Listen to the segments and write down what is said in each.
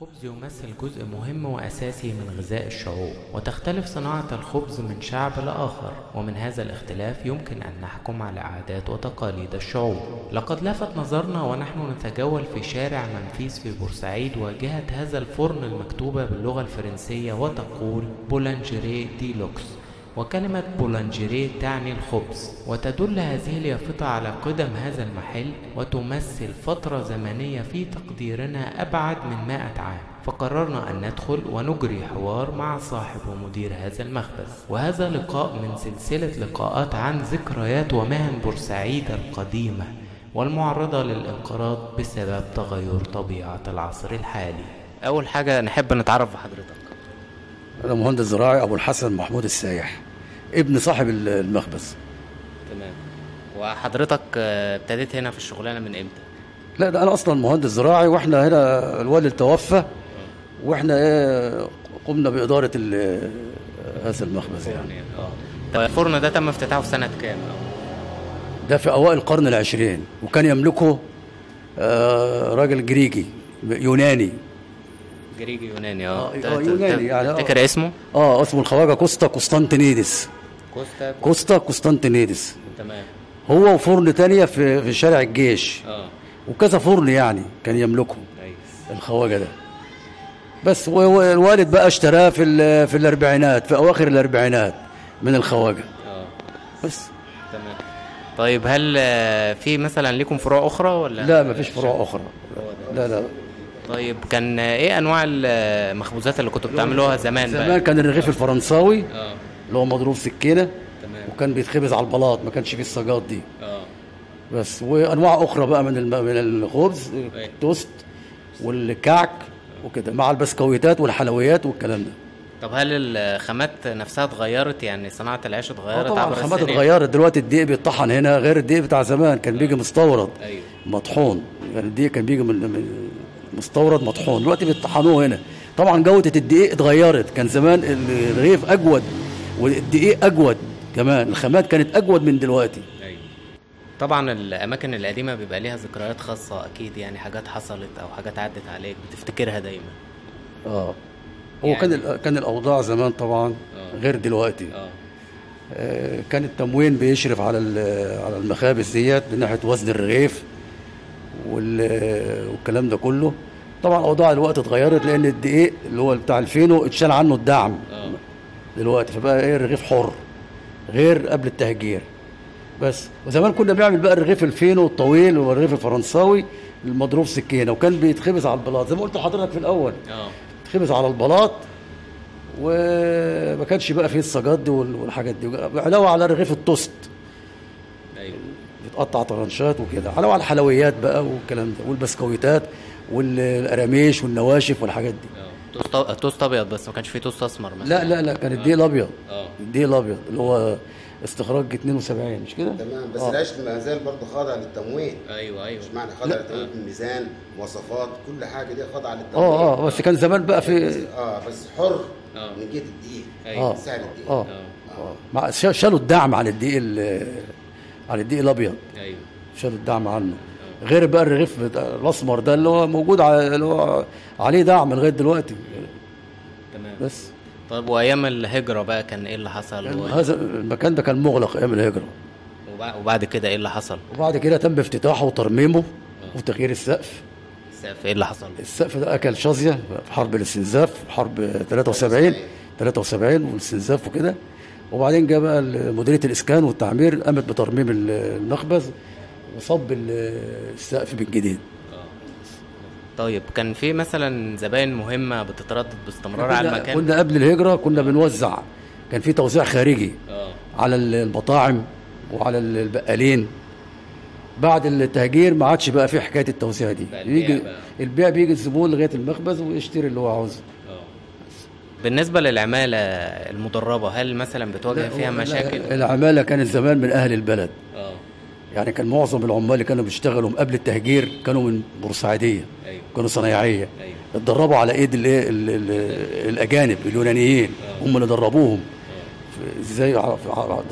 الخبز يمثل جزء مهم وأساسي من غذاء الشعوب، وتختلف صناعة الخبز من شعب لآخر، ومن هذا الاختلاف يمكن أن نحكم على عادات وتقاليد الشعوب. لقد لفت نظرنا ونحن نتجول في شارع منفيس في بورسعيد واجهة هذا الفرن المكتوبة باللغة الفرنسية وتقول بولانجيري دي لوكس، وكلمة بولانجيري تعني الخبز، وتدل هذه اليافطة على قدم هذا المحل وتمثل فترة زمنية في تقديرنا أبعد من 100 عام. فقررنا أن ندخل ونجري حوار مع صاحب ومدير هذا المخبز، وهذا لقاء من سلسلة لقاءات عن ذكريات ومهن بورسعيد القديمة والمعرضة للانقراض بسبب تغير طبيعة العصر الحالي. أول حاجة نحب نتعرف بحضرتك. أنا مهندس زراعي أبو الحسن محمود السايح، ابن صاحب المخبز. تمام. وحضرتك ابتديت هنا في الشغلانة من امتى؟ لا، ده أنا أصلا مهندس زراعي، وإحنا هنا الوالد توفى، وإحنا قمنا بإدارة هذا المخبز يعني. طيب الفرن ده تم افتتاحه في سنة كام؟ ده في أوائل القرن العشرين، وكان يملكه راجل جريجي يوناني. جريجي يوناني. يوناني يعني. تفتكر اسمه؟ اسمه الخواجة كوستا قسطنطينيدس. كوستا قسطنطينيدس. تمام. هو وفرن تانية في شارع الجيش. وكذا فرن يعني كان يملكه الخواجة ده. بس والوالد بقى اشتراه في الاربعينات، في اواخر الاربعينات من الخواجة. بس. تمام. طيب هل في مثلا ليكم فروع اخرى ولا؟ لا، مفيش فروع اخرى. لا. طيب كان ايه انواع المخبوزات اللي كنتوا بتعملوها زمان بقى؟ زمان كان الرغيف الفرنساوي اللي هو مضروب سكينه. تمام. وكان بيتخبز على البلاط، ما كانش فيه الصاجات دي. بس وانواع اخرى بقى من الخبز، التوست والكعك وكده، مع البسكويتات والحلويات والكلام ده. طب هل الخامات نفسها اتغيرت؟ يعني صناعة العيش اتغيرت؟ طبعا الخامات اتغيرت. دلوقتي الدقيق بيتطحن هنا غير الدقيق بتاع زمان، كان بيجي مستورد. أيوه. مطحون، يعني الدقيق كان بيجي من مستورد مطحون، دلوقتي بيطحنوه هنا. طبعا جودة الدقيق اتغيرت، كان زمان الرغيف اجود والدقيق اجود كمان، الخامات كانت اجود من دلوقتي. أيوه. طبعا الاماكن القديمة بيبقى ليها ذكريات خاصة اكيد، يعني حاجات حصلت او حاجات عدت عليك بتفتكرها دايما. هو يعني كان الاوضاع زمان طبعا غير دلوقتي. كان التموين بيشرف على المخابز ديت من ناحيه وزن الرغيف والكلام ده كله. طبعا اوضاع الوقت اتغيرت، لان الدقيق اللي هو بتاع الفينو اتشال عنه الدعم دلوقتي، فبقى الرغيف حر غير قبل التهجير. بس وزمان كنا بنعمل بقى الرغيف الفينو الطويل والرغيف الفرنساوي المضروب سكينه، وكان بيتخبز على البلاط زي ما قلت لحضرتك في الاول. خبز على البلاط، وما كانش بقى فيه الصاجات دي والحاجات دي، علاوه على رغيف التوست. ايوه. بيتقطع طرنشات وكده، علاوه على الحلويات بقى والكلام ده والبسكويتات والقراميش والنواشف والحاجات دي. توست ابيض بس ما كانش فيه توست اسمر مثلا؟ لا كان الدقيق الابيض. الدقيق الابيض اللي هو استخراج 72 مش كده؟ تمام. بس العيش ما زال برضه خاضع للتموين. ايوه. مش معنى خاضع للتموين، الميزان، مواصفات، كل حاجه دي خاضعه للتموين. بس كان زمان بقى في بس حر من جهه الدقيق. سعر الدقيق. شالوا الدعم على الدقيق الابيض. ايوه. شالوا الدعم عنه، غير بقى الرغيف الاسمر ده اللي هو موجود اللي هو عليه دعم لغايه دلوقتي. تمام. بس. طيب وايام الهجره بقى كان ايه اللي حصل؟ هذا المكان ده كان مغلق ايام الهجره. وبعد كده ايه اللي حصل؟ وبعد كده تم افتتاحه وترميمه وتغيير السقف. السقف ايه اللي حصل؟ السقف ده اكل شظيه في حرب الاستنزاف، في حرب 73 والاستنزاف وكده. وبعدين جاء بقى مديريه الاسكان والتعمير قامت بترميم المخبز وصب السقف من جديد. طيب كان في مثلا زباين مهمه بتتردد باستمرار على المكان؟ كنا قبل الهجره كنا بنوزع، كان في توزيع خارجي على المطاعم وعلى البقالين. بعد التهجير ما عادش بقى في حكايه التوزيع دي، البيع بيجي الزبون لغايه المخبز ويشتري اللي هو عاوزه. بالنسبه للعماله المدربه، هل مثلا بتواجه فيها مشاكل؟ العماله كانت زمان من اهل البلد. يعني كان معظم العمال اللي كانوا بيشتغلوا قبل التهجير كانوا من بورسعيديه. أيوة. كانوا صنايعيه. أيوة. اتدربوا على ايد الاجانب اليونانيين. هم اللي دربوهم ازاي،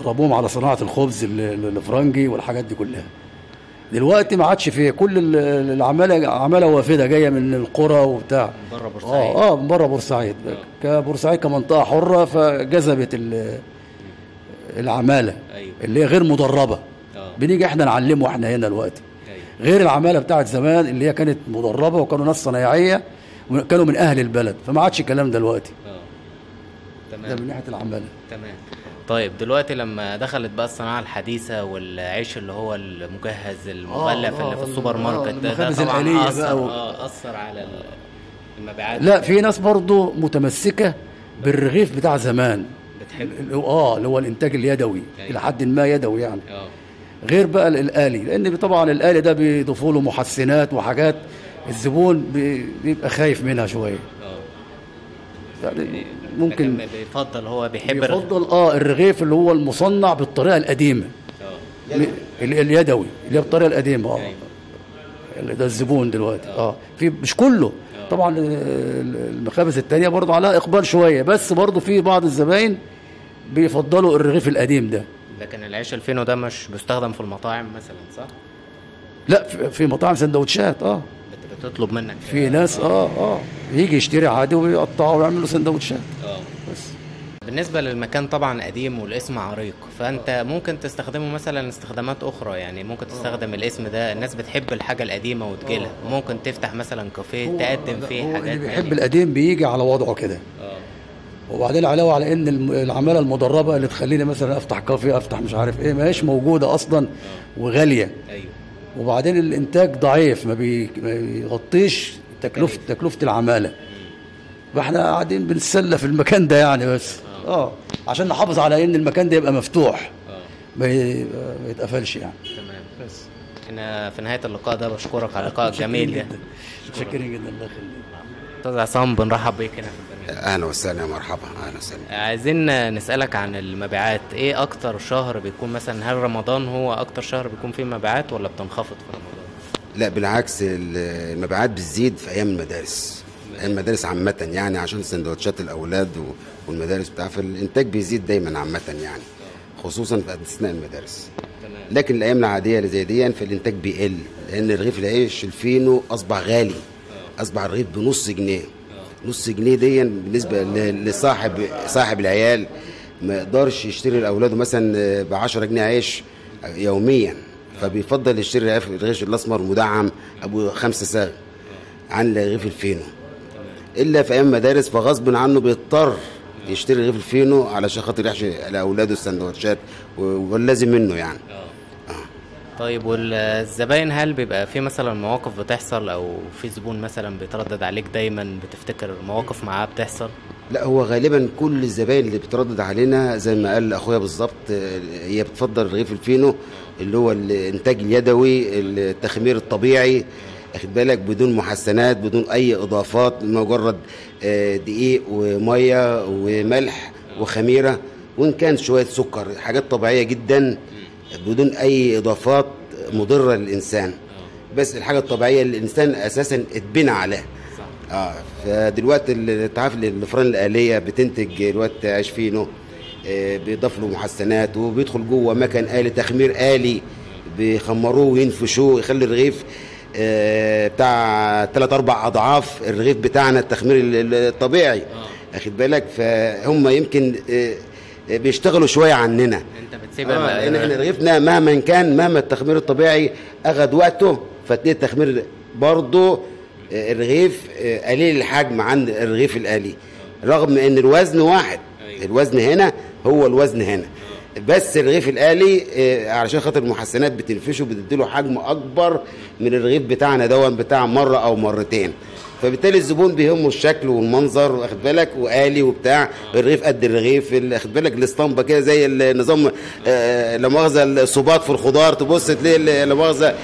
دربوهم على صناعه الخبز الفرنجي والحاجات دي كلها. دلوقتي ما عادش فيه، كل العماله وافده جايه من القرى وبتاع، من بره بورسعيد. من بره بورسعيد. كبورسعيد كمنطقه حره فجذبت العماله. أيوة. اللي هي غير مدربه. بنيجي احنا نعلمه احنا هنا دلوقتي. أيوة. غير العماله بتاعت زمان اللي هي كانت مدربه وكانوا ناس صنايعيه وكانوا من اهل البلد، فما عادش الكلام دلوقتي. تمام. ده من ناحيه العماله. تمام. طيب دلوقتي لما دخلت بقى الصناعه الحديثه والعيش اللي هو المجهز المغلف اللي في السوبر ماركت ده طبعا اثر على المبيعات. لا، في ناس برضو متمسكه بالرغيف بتاع زمان، بتحب اللي هو الانتاج اليدوي. أيوة. الى حد ما يدوي يعني. غير بقى الآلي، لان طبعا الآلي ده بيضيفوا له محسنات وحاجات الزبون بيبقى خايف منها شويه. يعني ممكن بيفضل الرغيف اللي هو المصنع بالطريقه القديمه. اليدوي اللي هي بالطريقه القديمه. ده الزبون دلوقتي. في مش كله طبعا. المخابز التانية برضه عليها اقبال شويه، بس برضه في بعض الزباين بيفضلوا الرغيف القديم ده. لكن العيش الفينو ده مش بيستخدم في المطاعم مثلا، صح؟ لا، في مطاعم سندوتشات. بتطلب منك في ناس يجي يشتري عادي ويقطعه ويعمل له سندوتشات. بس بالنسبه للمكان طبعا قديم والاسم عريق، فانت ممكن تستخدمه مثلا استخدامات اخرى. يعني ممكن تستخدم الاسم ده، الناس بتحب الحاجه القديمه وتجيلها. ممكن تفتح مثلا كافيه تقدم فيه حاجات. اللي بيحب القديم بيجي على وضعه كده. وبعدين علاوه على ان العماله المدربه اللي تخليني مثلا افتح كافيه، افتح مش عارف ايه، ما هيش موجوده اصلا وغاليه. ايوه. وبعدين الانتاج ضعيف، ما بيغطيش تكلفه العماله. فاحنا قاعدين بنتسلى في المكان ده يعني، بس عشان نحافظ على ان المكان ده يبقى مفتوح، ما يتقفلش يعني. تمام. بس انا في نهايه اللقاء ده بشكرك على اللقاء الجميل ده. متشكرين جدا. الله يخليك. استاذ عصام، بنرحب بيك هنا في البرنامج. اهلا وسهلا، مرحبا. اهلا وسهلا. عايزين نسالك عن المبيعات. ايه اكتر شهر بيكون مثلا؟ هل رمضان هو اكتر شهر بيكون فيه مبيعات ولا بتنخفض في رمضان؟ لا بالعكس، المبيعات بتزيد في ايام المدارس. ايام المدارس عامه يعني، عشان سندوتشات الاولاد والمدارس بتاع، فالانتاج بيزيد دايما عامه يعني، خصوصا في اثناء المدارس. تمام. لكن الايام العاديه اللي زي دي فالانتاج بيقل، لان رغيف العيش الفينو اصبح غالي. اصبح الرغيف بنص جنيه. نص جنيه دي بالنسبه لصاحب العيال ما يقدرش يشتري لاولاده مثلا ب 10 جنيه عيش يوميا، فبيفضل يشتري الرغيف الاسمر مدعم ابو 5 صاغ عن رغيف الفينو. الا في ايام المدارس فغصب عنه بيضطر يشتري رغيف الفينو علشان خاطر يحشي لاولاده السندوتشات، واللازم منه يعني. طيب والزباين، هل بيبقى في مثلا مواقف بتحصل، او في زبون مثلا بيتردد عليك دايما بتفتكر مواقف معاه بتحصل؟ لا، هو غالبا كل الزباين اللي بتردد علينا زي ما قال اخويا بالظبط، هي بتفضل رغيف الفينو اللي هو الانتاج اليدوي، التخمير الطبيعي، اخد بالك، بدون محسنات، بدون اي اضافات، مجرد دقيق وميه وملح وخميره، وان كان شويه سكر، حاجات طبيعيه جدا بدون اي اضافات مضره للانسان. بس الحاجه الطبيعيه اللي الانسان اساسا اتبنى عليها. فدلوقتي انت عارف الفرن الآلية بتنتج دلوقتي عيش فينو، بيضاف له محسنات، وبيدخل جوه مكان آلي، تخمير آلي، بيخمروه وينفشوه، يخلي الرغيف بتاع 3-4 اضعاف الرغيف بتاعنا التخمير الطبيعي. اخد بالك، فهم يمكن بيشتغلوا شويه عننا. انت بتسيبها لان احنا رغيفنا مهما التخمير الطبيعي اخذ وقته، فتلاقي التخمير برضه الرغيف قليل الحجم عن الرغيف الآلي، رغم ان الوزن واحد. الوزن هنا هو الوزن هنا، بس الرغيف الآلي علشان خاطر المحسنات بتنفشه، بتديله حجم اكبر من الرغيف بتاعنا دون بتاع مره او مرتين. فبالتالي الزبون بيهمه الشكل والمنظر، واخد بالك، وآلي وبتاع، الرغيف قد الرغيف، واخد بالك، الاسطمبه كده زي النظام لا مؤاخذه الصباط في الخضار، تبص تلاقي لا مؤاخذه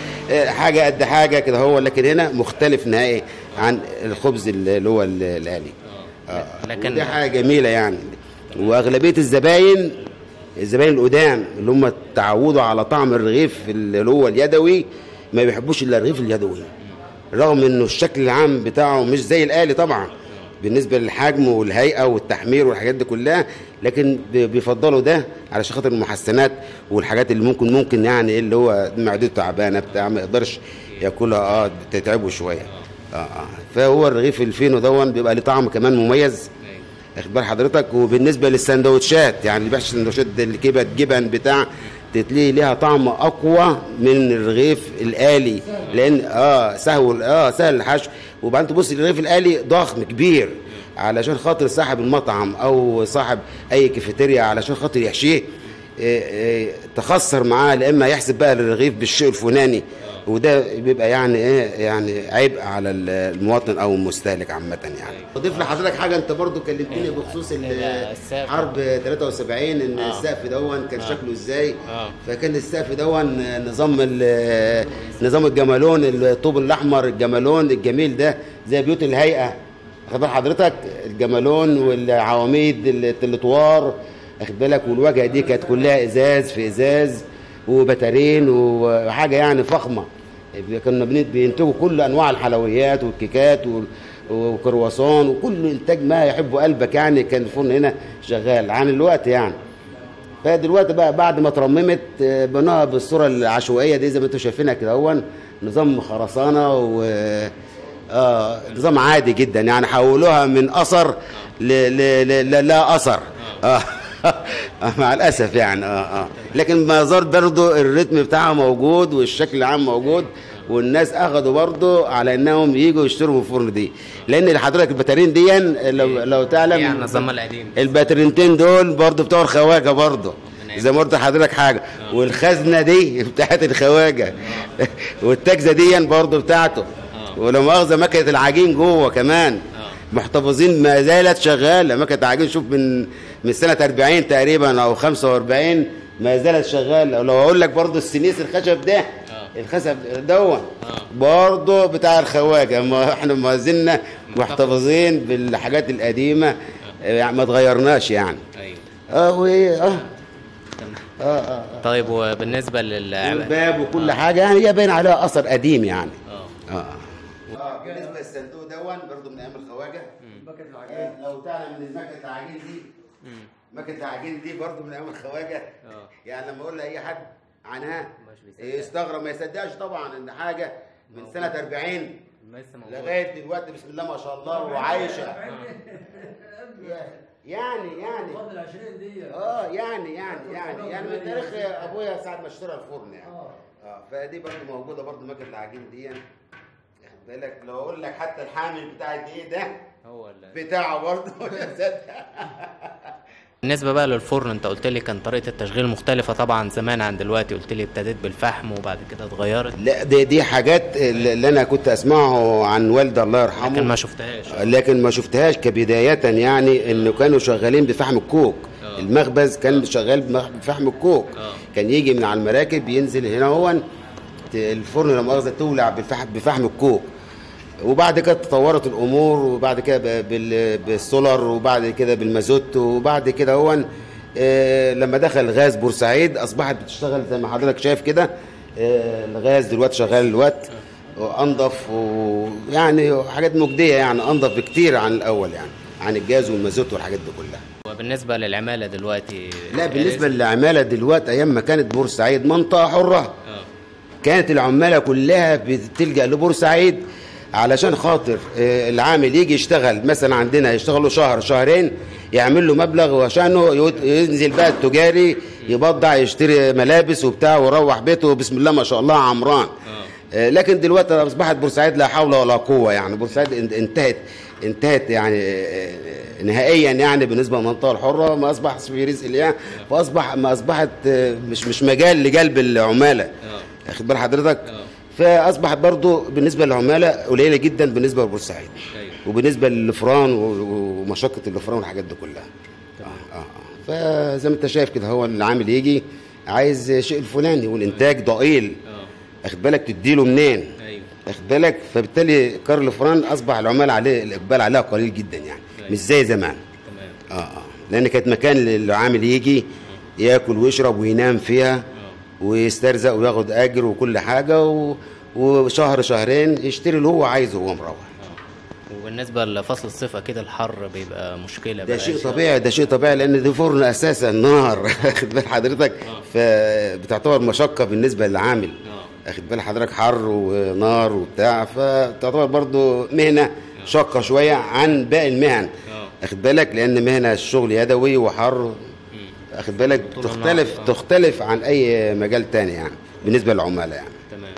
حاجه قد حاجه كده هو. لكن هنا مختلف نهائي عن الخبز اللي هو الآلي. لكن دي حاجه جميله يعني. واغلبيه الزباين القدام اللي هم تعودوا على طعم الرغيف اللي هو اليدوي ما بيحبوش الا الرغيف اليدوي، رغم انه الشكل العام بتاعه مش زي الآلي طبعا، بالنسبه للحجم والهيئه والتحمير والحاجات دي كلها، لكن بيفضلوا ده علشان خاطر المحسنات والحاجات اللي ممكن يعني اللي هو معدته تعبانه بتاع ما يقدرش ياكلها، بتتعبه شويه. فهو الرغيف الفينو دون بيبقى له طعم كمان مميز، واخد بال حضرتك. وبالنسبه للسندوتشات يعني اللي بيحشي سندوتشات الكبد جبن بتاع تتلاقي ليها طعم اقوى من الرغيف الآلي، لان سهل الحشو. وبعدين تبص الرغيف الآلي ضخم كبير علشان خاطر صاحب المطعم او صاحب اي كافيتيريا علشان خاطر يحشيه تخسر معاه، لا اما يحسب بقى الرغيف بالشيء الفلاني، وده بيبقى يعني يعني عبء على المواطن او المستهلك عامه يعني. اضيف لحضرتك حاجه، انت برضو كلمتني بخصوص حرب 73 ان السقف دون كان شكله ازاي. فكان السقف دون نظام الجمالون، الطوب الاحمر الجمالون الجميل ده زي بيوت الهيئه، واخد بال حضرتك، الجمالون والعواميد التلتوار، واخد بالك، والواجهه دي كانت كلها ازاز في ازاز وبتارين وحاجه يعني فخمه. كنا بينتجوا كل انواع الحلويات والكيكات وكرواسون وكل انتاج ما يحبه قلبك يعني. كان الفرن هنا شغال عن الوقت يعني. فدلوقتي بقى بعد ما اترممت بناها بالصوره العشوائيه دي زي ما انتم شايفينها كده، هو نظام خرسانه نظام عادي جدا يعني، حولوها من اثر لا اثر مع الاسف يعني. لكن ما زال برضه الريتم بتاعها موجود والشكل العام موجود، والناس اخذوا برضه على انهم ييجوا يشتروا من الفرن دي، لان حضرتك الباترين دي لو تعلم يعني النظام القديم الباترينتين دول برضه بتوع الخواجه برضه زي ما قلت لحضرتك حاجه، والخزنه دي بتاعت الخواجه والتكزه دي برضه بتاعته، ولو مؤاخذه مكنه العجين جوه كمان محتفظين ما زالت شغاله. مكنه العجين شوف من سنه 40 تقريبا او 45 ما زالت شغاله. ولو اقول لك برضه السنيس الخشب ده الخشب دون برضه بتاع الخواجه، احنا ما زلنا محتفظين بالحاجات القديمه يعني ما اتغيرناش يعني. طيب وبالنسبه للباب وكل حاجه يعني هي باين عليها اثر قديم يعني. بالنسبه للصندوق دون برضه من ايام الخواجه. لو تعلم ان مكنه العجين دي مكنه العجين دي برضه من ايام الخواجه. يعني لما اقول لاي حد عنها يستغرب ما يصدقش طبعا ان حاجه من سنه 40 لغايه دلوقتي بسم الله ما شاء الله وعايشه. يعني يعني من تاريخ ابويا ساعه ما اشترى الفرن يعني. فدي برضه موجوده برضه مكنه العجين دي يعني. خد بالك لو اقول لك حتى الحامل بتاع الدقيق ده هو بتاعه برضه مش هتصدق. بالنسبه بقى للفرن، انت قلت لي كان طريقه التشغيل مختلفه طبعا زمان عن دلوقتي، قلت لي ابتديت بالفحم وبعد كده اتغيرت. لا دي حاجات اللي انا كنت اسمعه عن والدي الله يرحمه، لكن ما شفتهاش كبدايه يعني. انه كانوا شغالين بفحم الكوك. المخبز كان شغال بفحم الكوك. كان يجي من على المراكب ينزل هنا هو الفرن لما مؤاخذه تولع بفحم الكوك. وبعد كده تطورت الامور، وبعد كده بالسولار، وبعد كده بالمازوت، وبعد كده هو لما دخل غاز بورسعيد اصبحت بتشتغل زي ما حضرتك شايف كده. الغاز دلوقتي شغال الوقت وانضف، ويعني حاجات مجديه يعني انضف بكتير عن الاول يعني، عن الجاز والمازوت والحاجات دي كلها. وبالنسبه للعماله دلوقتي؟ لا بالنسبه للعماله دلوقتي ايام ما كانت بورسعيد منطقه حره كانت العماله كلها بتلجأ لبورسعيد علشان خاطر العامل يجي يشتغل مثلا عندنا يشتغل له شهر شهرين يعمل له مبلغ، وعشانه ينزل بقى التجاري يبضع يشتري ملابس وبتاع ويروح بيته بسم الله ما شاء الله عمران. لكن دلوقتي اصبحت بورسعيد لا حول ولا قوه يعني. بورسعيد انتهت يعني نهائيا يعني بالنسبه للمنطقه الحره، ما اصبح في رزق ليها، فاصبح ما اصبحت مش مجال لجلب العماله. واخد بال حضرتك؟ فاصبحت برضو بالنسبه للعماله قليله جدا بالنسبه لبورسعيد. وبالنسبه للفران ومشقه الفران والحاجات دي كلها. فزي ما انت شايف كده هو العامل يجي عايز شيء الفلاني والانتاج ضئيل، واخد بالك تديله منين؟ واخد بالك؟ فبالتالي كار الفران اصبح العماله عليه الاقبال عليها قليل جدا يعني. مش زي زمان. لان كانت مكان للعامل يجي ياكل ويشرب وينام فيها ويسترزق وياخد اجر وكل حاجه، وشهر شهرين يشتري اللي هو عايزه وهو مروح. وبالنسبه لفصل الصيف اكيد الحر بيبقى مشكله. ده شيء طبيعي، ده شيء طبيعي، لان ده فرن اساسا نار واخد بال حضرتك، فبتعتبر مشقه بالنسبه للعامل. واخد بال حضرتك، حر ونار وبتاع، فتعتبر برضو مهنه شاقه شويه عن باقي المهن. واخد بالك، لان مهنه الشغل يدوي وحر، واخد بالك، تختلف عن اي مجال تاني يعني بالنسبه للعملاء يعني. تمام.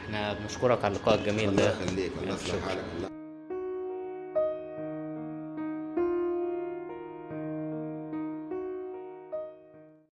احنا بنشكرك على اللقاء الجميل ده. الله يخليك، الله يصلح حالك.